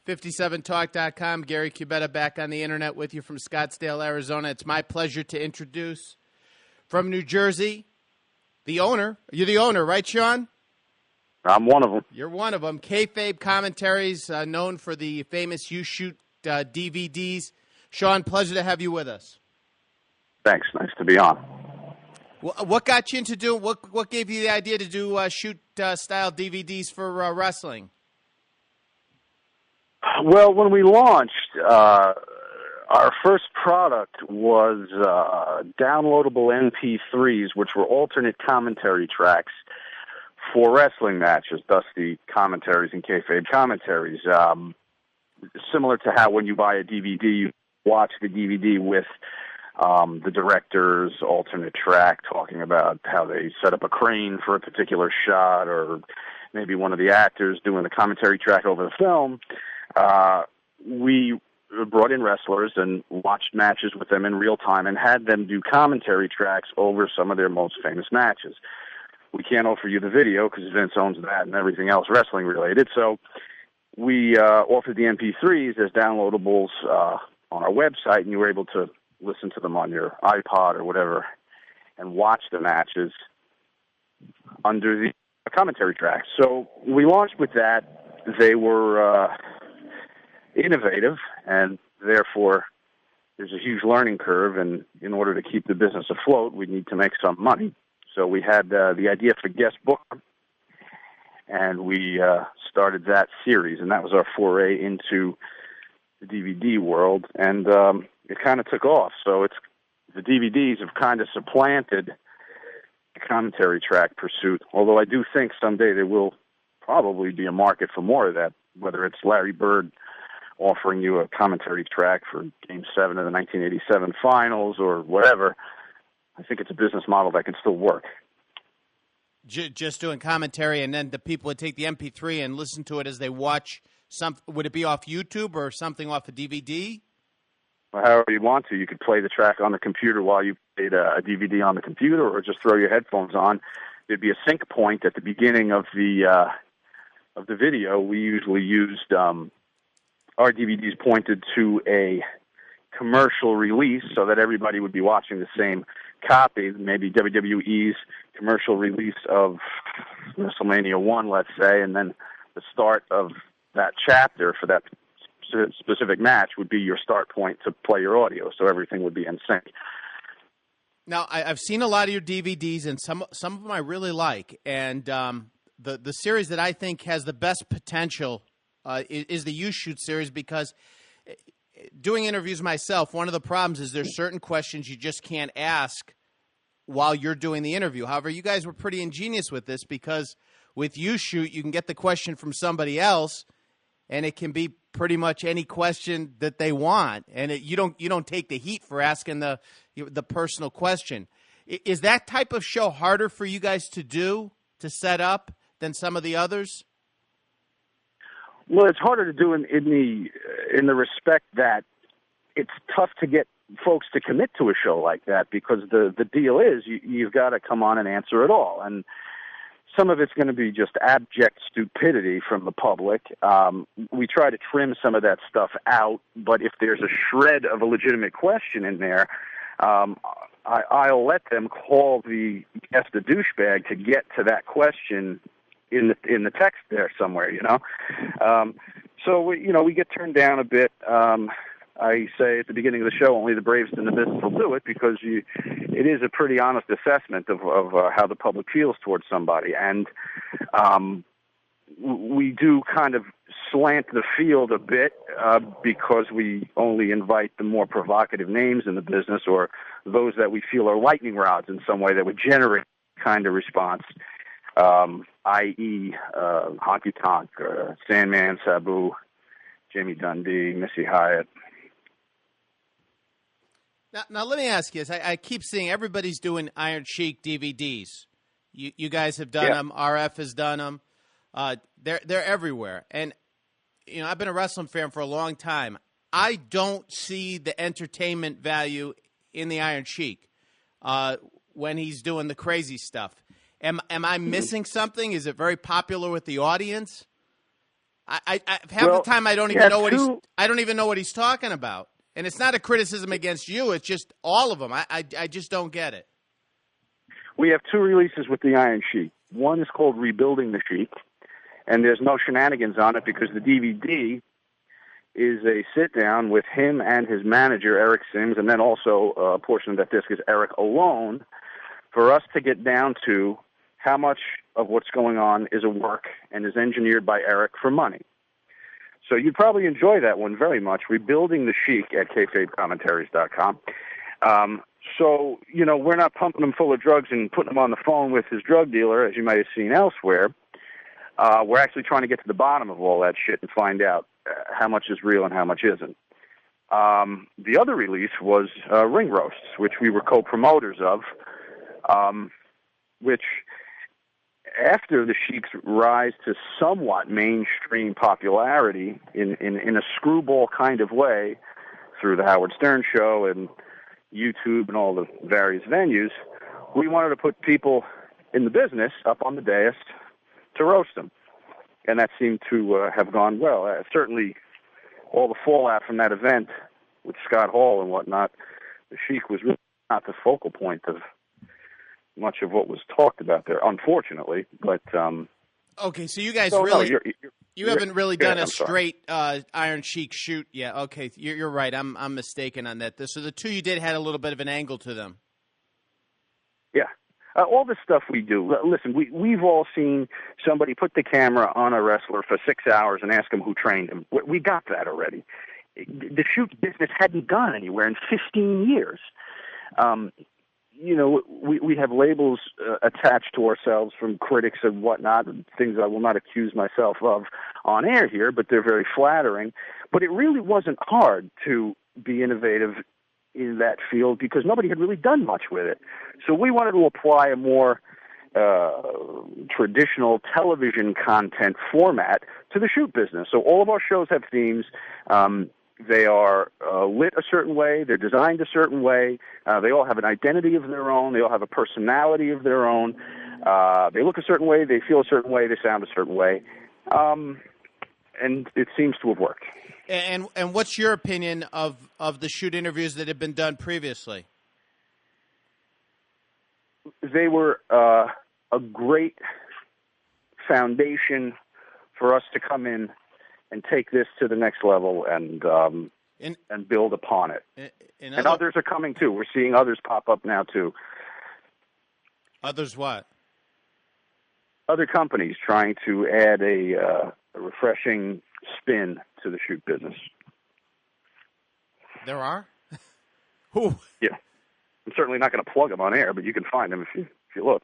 57talk.com. Gary Cubetta back on the internet with you from Scottsdale, Arizona. It's my pleasure to introduce from New Jersey, the owner. You're the owner, right, Sean? I'm one of them. You're one of them. Kayfabe Commentaries, known for the famous You Shoot DVDs. Sean, pleasure to have you with us. Thanks. Nice to be on. What got you into doing? What gave you the idea to do shoot-style DVDs for wrestling? Well, when we launched, our first product was downloadable MP3s, which were alternate commentary tracks for wrestling matches, thus the commentaries and kayfabe commentaries. Similar to how when you buy a DVD, you watch the DVD with the director's alternate track talking about how they set up a crane for a particular shot, or maybe one of the actors doing the commentary track over the film. We brought in wrestlers and watched matches with them in real time and had them do commentary tracks over some of their most famous matches. We can't offer you the video because Vince owns that and everything else wrestling related. So we offered the MP3s as downloadables on our website, and you were able to listen to them on your iPod or whatever and watch the matches under the commentary track. So we launched with that. They were innovative, and therefore there's a huge learning curve, and in order to keep the business afloat, we need to make some money. So we had the idea for Guest Booker, and we started that series, and that was our foray into the DVD world, and it kind of took off. So the DVDs have kind of supplanted the commentary track pursuit, although I do think someday there will probably be a market for more of that, whether it's Larry Bird offering you a commentary track for Game 7 of the 1987 finals or whatever. I think it's a business model that can still work. Just doing commentary, and then the people would take the MP3 and listen to it as they watch. Would it be off YouTube or something off a DVD? Well, however you want to. You could play the track on the computer while you played a DVD on the computer, or just throw your headphones on. There'd be a sync point at the beginning of the video. We usually used our DVDs pointed to a commercial release so that everybody would be watching the same copy, maybe WWE's commercial release of WrestleMania 1, let's say, and then the start of that chapter for that specific match would be your start point to play your audio, so everything would be in sync. Now, I've seen a lot of your DVDs, and some of them I really like, and the series that I think has the best potential is the You Shoot series, because doing interviews myself, one of the problems is there's certain questions you just can't ask while you're doing the interview. However, you guys were pretty ingenious with this, because with You Shoot, you can get the question from somebody else, and it can be pretty much any question that they want, and you don't take the heat for asking the personal question. Is that type of show harder for you guys to set up than some of the others? Well, it's harder to do in the respect that it's tough to get folks to commit to a show like that, because the deal is you've got to come on and answer it all, and some of it's going to be just abject stupidity from the public. We try to trim some of that stuff out, but if there's a shred of a legitimate question in there, I'll let them call the guest a douchebag to get to that question in the text there somewhere, So we get turned down a bit. I say at the beginning of the show, only the bravest in the business will do it, because it is a pretty honest assessment of how the public feels towards somebody, and we do kind of slant the field a bit because we only invite the more provocative names in the business, or those that we feel are lightning rods in some way that would generate kind of response. I.e., Honky Tonk, Sandman, Sabu, Jamie Dundee, Missy Hyatt. Now let me ask you this. I keep seeing everybody's doing Iron Sheik DVDs. You guys have done them. RF has done them. They're everywhere. And, I've been a wrestling fan for a long time. I don't see the entertainment value in the Iron Sheik when he's doing the crazy stuff. Am I missing something? Is it very popular with the audience? Half the time I don't even know I don't even know what he's talking about. And it's not a criticism against you. It's just all of them. I just don't get it. We have 2 releases with the Iron Sheik. One is called Rebuilding the Sheik, and there's no shenanigans on it because the DVD is a sit-down with him and his manager, Eric Sims, and then also a portion of that disc is Eric alone, for us to get down to how much of what's going on is a work and is engineered by Eric for money. So you'd probably enjoy that one very much, Rebuilding the Sheik at kayfabecommentaries.com. So, we're not pumping him full of drugs and putting him on the phone with his drug dealer, as you might have seen elsewhere. We're actually trying to get to the bottom of all that shit and find out how much is real and how much isn't. The other release was Ring Roasts, which we were co-promoters of, which after the Sheik's rise to somewhat mainstream popularity in a screwball kind of way through the Howard Stern Show and YouTube and all the various venues, we wanted to put people in the business up on the dais to roast them. And that seemed to have gone well. Certainly all the fallout from that event with Scott Hall and whatnot, the Sheik was really not the focal point of much of what was talked about there, unfortunately. But okay, so you guys you haven't really done a straight Iron Sheik shoot yet. Okay, you're right. I'm mistaken on that. So the 2 you did had a little bit of an angle to them. Yeah. All the stuff we do. Listen, we've all seen somebody put the camera on a wrestler for 6 hours and ask him who trained him. We got that already. The shoot business hadn't gone anywhere in 15 years. We have labels attached to ourselves from critics and whatnot, things I will not accuse myself of on air here, but they're very flattering. But it really wasn't hard to be innovative in that field because nobody had really done much with it. So we wanted to apply a more traditional television content format to the shoot business. So all of our shows have themes. They are lit a certain way. They're designed a certain way. They all have an identity of their own. They all have a personality of their own. They look a certain way. They feel a certain way. They sound a certain way. And it seems to have worked. And what's your opinion of the shoot interviews that have been done previously? They were a great foundation for us to come in and take this to the next level and build upon it. And others are coming too. We're seeing others pop up now too. Others what? Other companies trying to add a refreshing spin to the shoot business. There are? Who? Yeah. I'm certainly not going to plug them on air, but you can find them if you look.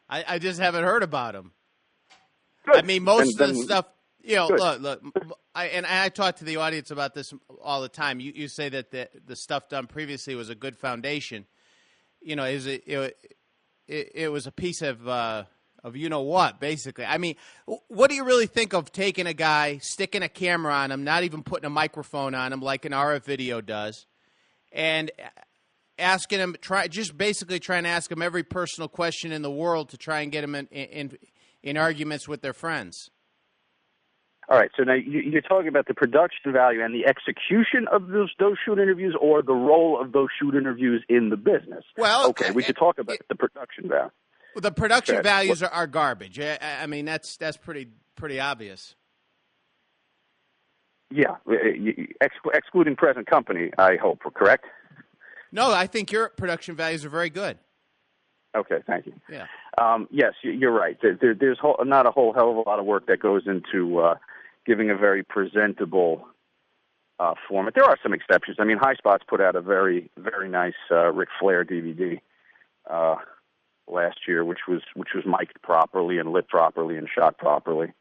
I just haven't heard about them. Good. I mean, most of the stuff, look, I talk to the audience about this all the time. You say that the stuff done previously was a good foundation. It was a piece of what, basically. I mean, what do you really think of taking a guy, sticking a camera on him, not even putting a microphone on him like an RF video does, and asking him, basically trying to ask him every personal question in the world to try and get him in arguments with their friends? All right, so now you're talking about the production value and the execution of those shoot interviews, or the role of those shoot interviews in the business? Well, okay, we could talk about the production value. Well, the production values are garbage. I mean, that's pretty obvious. Yeah, excluding present company, I hope, correct? No, I think your production values are very good. Okay, thank you. Yeah. Yes, you're right. There's not a whole hell of a lot of work that goes into giving a very presentable format. There are some exceptions. I mean, High Spots put out a very, very nice Ric Flair DVD last year, which was mic'd properly and lit properly and shot properly.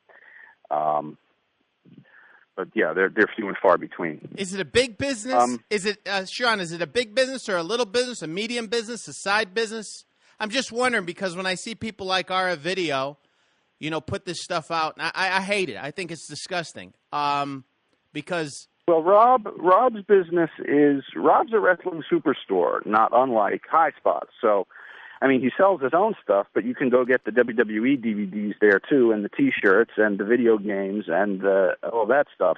But yeah, they're few and far between. Is it a big business? Sean, is it a big business or a little business, a medium business, a side business? I'm just wondering because when I see people like RF Video, put this stuff out, I hate it. I think it's disgusting. Because Rob's business Rob's a wrestling superstore, not unlike High Spots. So I mean, he sells his own stuff, but you can go get the WWE DVDs there too, and the T-shirts and the video games and all that stuff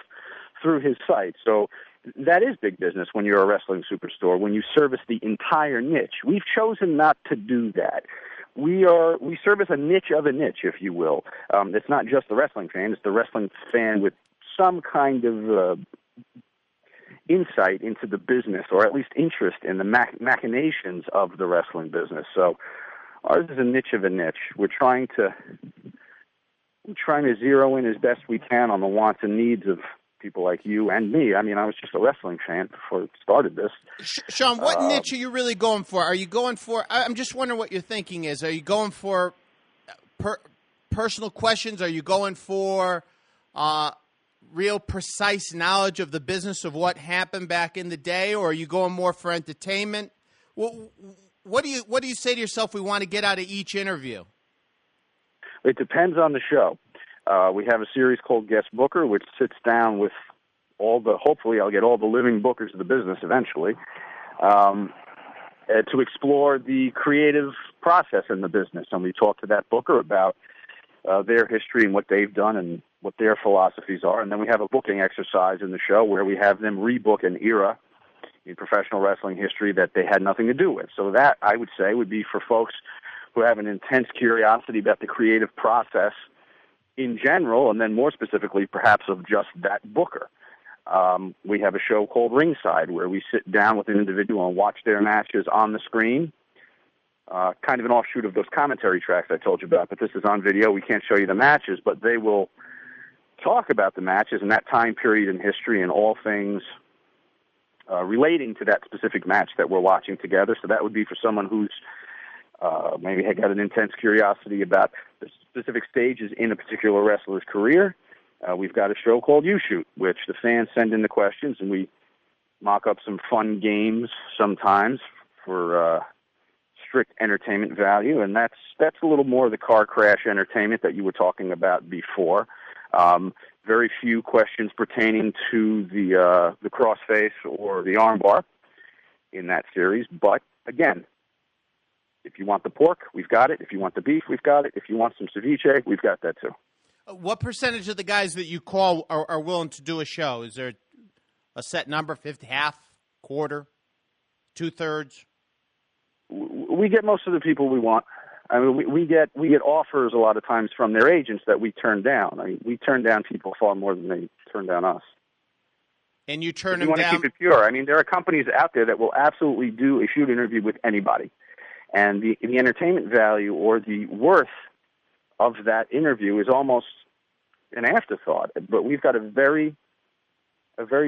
through his site. So that is big business when you're a wrestling superstore, when you service the entire niche. We've chosen not to do that. We service a niche of a niche, if you will. It's not just the wrestling fan; it's the wrestling fan with some kind of insight into the business, or at least interest in the machinations of the wrestling business. So ours is a niche of a niche. We're trying to zero in as best we can on the wants and needs of people like you and me. I mean, I was just a wrestling fan before it started this. Sean, what niche are you really going for? Are you going for, I'm just wondering what your thinking is. Are you going for personal questions? Are you going for real precise knowledge of the business of what happened back in the day? Or are you going more for entertainment? What do you say to yourself we want to get out of each interview? It depends on the show. We have a series called Guest Booker, which sits down with hopefully I'll get all the living bookers of the business eventually, to explore the creative process in the business. And we talk to that booker about their history and what they've done and what their philosophies are. And then we have a booking exercise in the show where we have them rebook an era in professional wrestling history that they had nothing to do with. So that, I would say, would be for folks who have an intense curiosity about the creative process in general, and then more specifically, perhaps, of just that booker. We have a show called Ringside, where we sit down with an individual and watch their matches on the screen, kind of an offshoot of those commentary tracks I told you about, but this is on video. We can't show you the matches, but they will talk about the matches and that time period in history and all things relating to that specific match that we're watching together. So that would be for someone who's maybe had got an intense curiosity about the specific stages in a particular wrestler's career. We've got a show called You Shoot, which the fans send in the questions, and we mock up some fun games sometimes for strict entertainment value, and that's a little more of the car crash entertainment that you were talking about before. Very few questions pertaining to the crossface or the armbar in that series, but again, if you want the pork, we've got it. If you want the beef, we've got it. If you want some ceviche, we've got that too. What percentage of the guys that you call are willing to do a show? Is there a set number, 50, half, quarter, 2/3? We get most of the people we want. I mean, we get offers a lot of times from their agents that we turn down. I mean, we turn down people far more than they turn down us. And you turn them down? You want to keep it pure. I mean, there are companies out there that will absolutely do a shoot interview with anybody. And the entertainment value or the worth of that interview is almost an afterthought. But we've got a very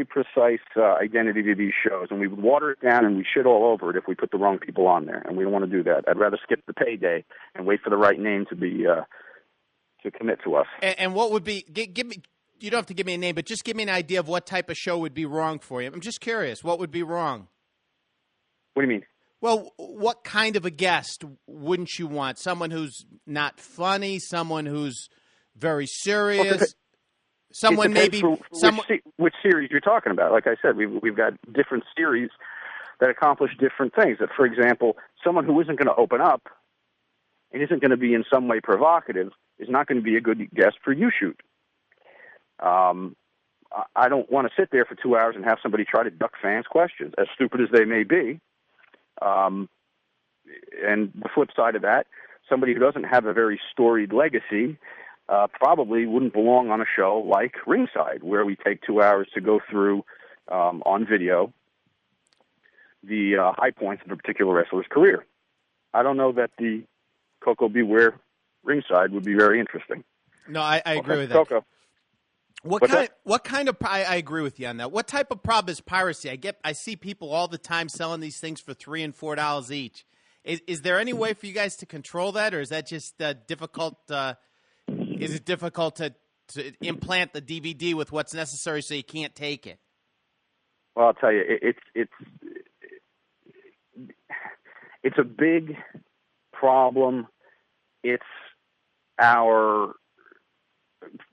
precise identity to these shows, and we would water it down and we shit all over it if we put the wrong people on there. And we don't want to do that. I'd rather skip the payday and wait for the right name to be to commit to us. And what would be? Give me. You don't have to give me a name, but just give me an idea of what type of show would be wrong for you. I'm just curious. What would be wrong? What do you mean? Well, what kind of a guest wouldn't you want? Someone who's not funny, someone who's very serious, someone maybe... Which series you're talking about. Like I said, we've got different series that accomplish different things. That, for example, someone who isn't going to open up and isn't going to be in some way provocative is not going to be a good guest for You Shoot. I don't want to sit there for 2 hours and have somebody try to duck fans' questions, as stupid as they may be. And the flip side of that, somebody who doesn't have a very storied legacy probably wouldn't belong on a show like Ringside, where we take 2 hours to go through on video the high points of a particular wrestler's career. I don't know that the Coco Beware Ringside would be very interesting. No, I agree with that. Coco. What kind of? I agree with you on that. What type of problem is piracy? I see people all the time selling these things for $3 and $4 each. Is there any way for you guys to control that, or is that just difficult? Is it difficult to implant the DVD with what's necessary so you can't take it? Well, I'll tell you, it's a big problem. It's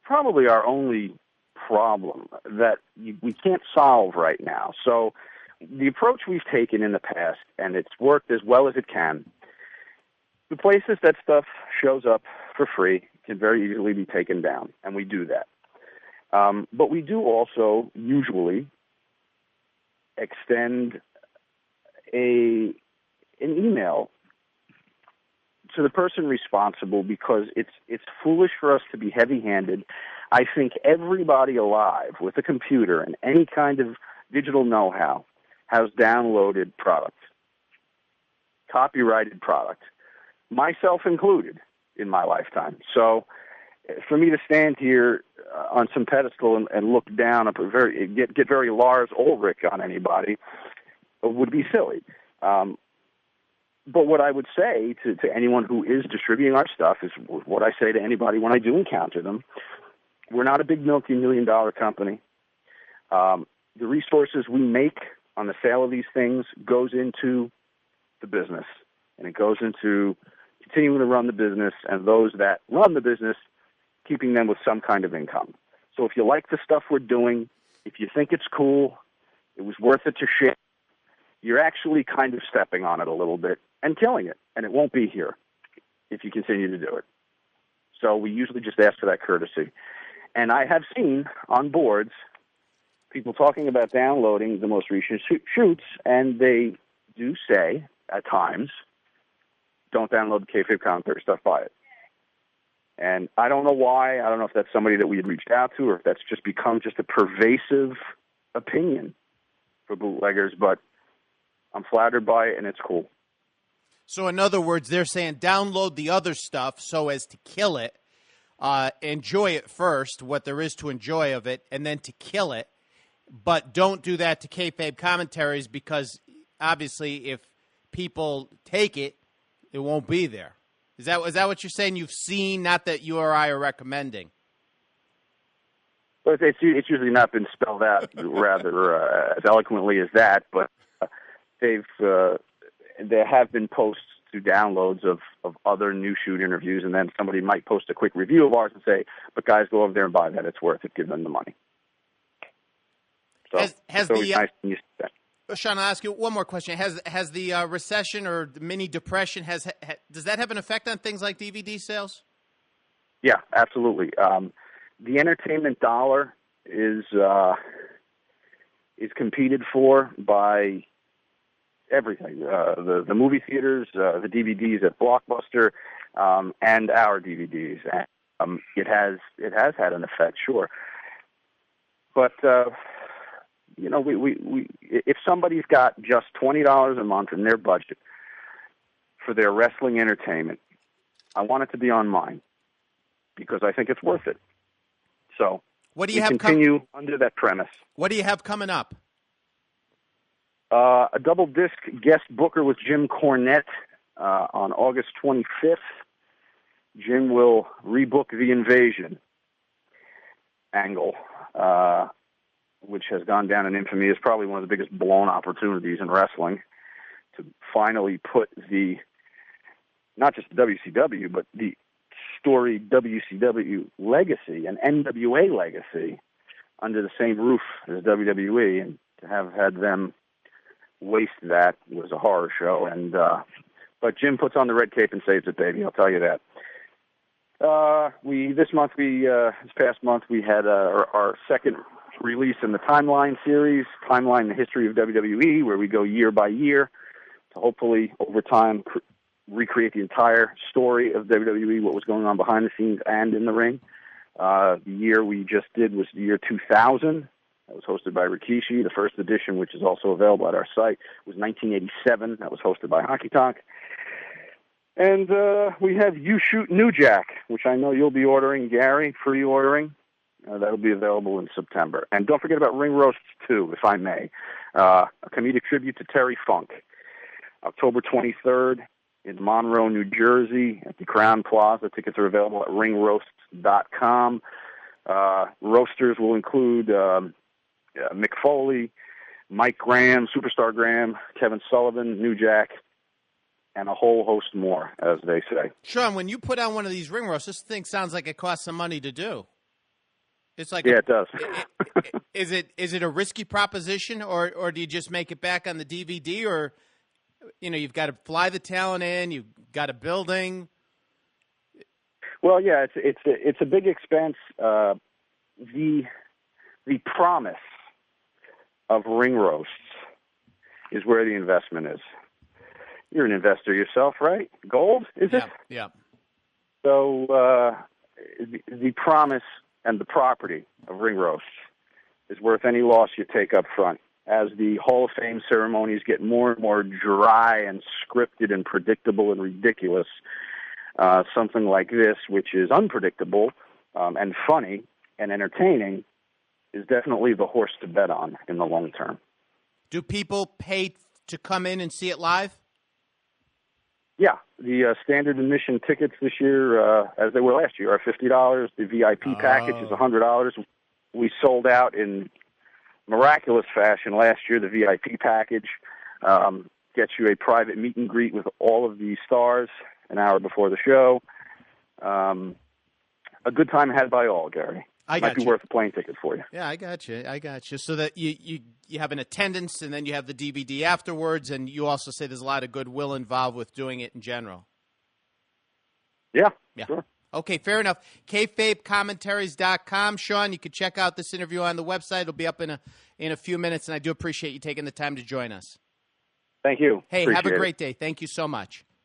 probably our only problem that we can't solve right now. So the approach we've taken in the past, and it's worked as well as it can, The places that stuff shows up for free can very easily be taken down, and we do that. But we do also usually extend an email to the person responsible, because it's foolish for us to be heavy-handed. I think everybody alive with a computer and any kind of digital know-how has downloaded product, copyrighted product, myself included, in my lifetime. So for me to stand here on some pedestal and look down, get very Lars Ulrich on anybody would be silly. But what I would say to anyone who is distributing our stuff is what I say to anybody when I do encounter them. We're not a big multi-million-dollar company. The resources we make on the sale of these things goes into the business, and it goes into continuing to run the business, and those that run the business, keeping them with some kind of income. So if you like the stuff we're doing, if you think it's cool, it was worth it to share, you're actually kind of stepping on it a little bit and killing it, and it won't be here if you continue to do it. So we usually just ask for that courtesy. And I have seen on boards people talking about downloading the most recent shoots, and they do say at times, don't download the kayfabe commentary stuff, buy it. And I don't know why. I don't know if that's somebody that we had reached out to, or if that's just become just a pervasive opinion for bootleggers, but I'm flattered by it, and it's cool. So in other words, they're saying download the other stuff so as to kill it, enjoy it first, what there is to enjoy of it, and then to kill it. But don't do that to kayfabe commentaries, because obviously if people take it, it won't be there. Is that what you're saying? You've seen, not that you or I are recommending. Well, it's usually not been spelled out rather as eloquently as that, but there have been posts to downloads of other new shoot interviews, and then somebody might post a quick review of ours and say, but guys, go over there and buy that. It's worth it. Give them the money. So has it's nice when you see that. Sean, I'll ask you one more question. Has the recession or the mini depression, does that have an effect on things like DVD sales? Yeah, absolutely. The entertainment dollar is competed for by everything. The movie theaters, the DVDs at Blockbuster, and our DVDs. And, it has had an effect, sure. But we if somebody's got just $20 a month in their budget for their wrestling entertainment, I want it to be on mine, because I think it's worth it. So what do you have continue under that premise. What do you have coming up? A double disc guest booker with Jim Cornette on August 25th. Jim will rebook the Invasion angle, which has gone down in infamy as probably one of the biggest blown opportunities in wrestling, to finally put not just the WCW, but the storied WCW legacy and NWA legacy under the same roof as WWE, and to have had them waste that was a horror show. And but Jim puts on the red cape and saves it, baby. I'll tell you that. This past month we had our second release in the Timeline series, Timeline: The History of WWE, where we go year by year to hopefully over time recreate the entire story of WWE, what was going on behind the scenes and in the ring. The year we just did was the year 2000. That was hosted by Rikishi. The first edition, which is also available at our site, was 1987. That was hosted by Hockey Talk. And we have You Shoot New Jack, which I know you'll be ordering, Gary, pre-ordering. That'll be available in September. And don't forget about Ring Roasts 2, if I may. A comedic tribute to Terry Funk. October 23rd in Monroe, New Jersey at the Crowne Plaza. Tickets are available at ringroasts.com. Roasters will include Mick Foley, Mike Graham, Superstar Graham, Kevin Sullivan, New Jack, and a whole host more, as they say. Sean, when you put on one of these ring roasts, this thing sounds like it costs some money to do. It's like it does. Is it a risky proposition, or do you just make it back on the DVD, or you've got to fly the talent in. You've got a building. Well, yeah, it's a big expense. The promise of ring roasts is where the investment is. You're an investor yourself, right? Gold, is it? Yeah. So the promise and the property of ring roasts is worth any loss you take up front. As the Hall of Fame ceremonies get more and more dry and scripted and predictable and ridiculous, something like this, which is unpredictable and funny and entertaining, is definitely the horse to bet on in the long term. Do people pay to come in and see it live? Yeah, the standard admission tickets this year, as they were last year, are $50. The VIP package is $100. We sold out in miraculous fashion last year. The VIP package gets you a private meet and greet with all of the stars an hour before the show. A good time had by all, Gary. Might be worth a plane ticket for you. Yeah, I got you. So that you have an attendance, and then you have the DVD afterwards, and you also say there's a lot of goodwill involved with doing it in general. Yeah. Sure. Okay, fair enough. KayfabeCommentaries.com. Sean, you can check out this interview on the website. It'll be up in a few minutes, and I do appreciate you taking the time to join us. Thank you. Hey, have a great day. Thank you so much.